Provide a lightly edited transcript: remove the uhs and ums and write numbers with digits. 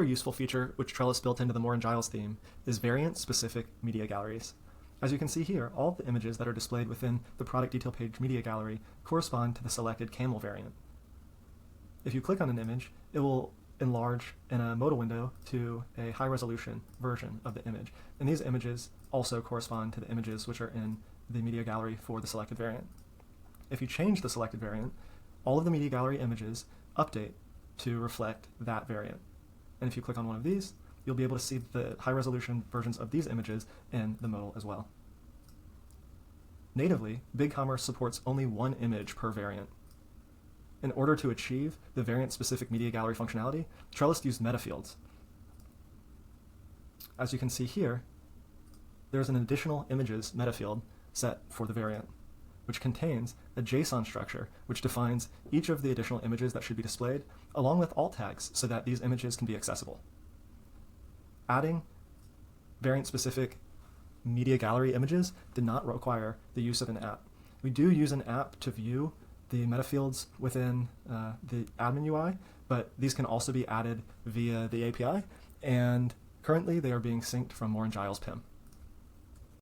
Another useful feature which Trellis built into the Moore Giles theme is variant-specific media galleries. As you can see here, all of the images that are displayed within the product detail page media gallery correspond to the selected camel variant. If you click on an image, it will enlarge in a modal window to a high-resolution version of the image, and these images also correspond to the images which are in the media gallery for the selected variant. If you change the selected variant, all of the media gallery images update to reflect that variant. And if you click on one of these, you'll be able to see the high-resolution versions of these images in the modal as well. Natively, BigCommerce supports only one image per variant. In order to achieve the variant-specific media gallery functionality, Trellis used meta fields. As you can see here, there's an additional images meta field set for the variant, which contains a JSON structure which defines each of the additional images that should be displayed, along with alt tags so that these images can be accessible. Adding variant-specific media gallery images did not require the use of an app. We do use an app to view the meta fields within the admin UI, but these can also be added via the API, and currently they are being synced from Moore Giles PIM.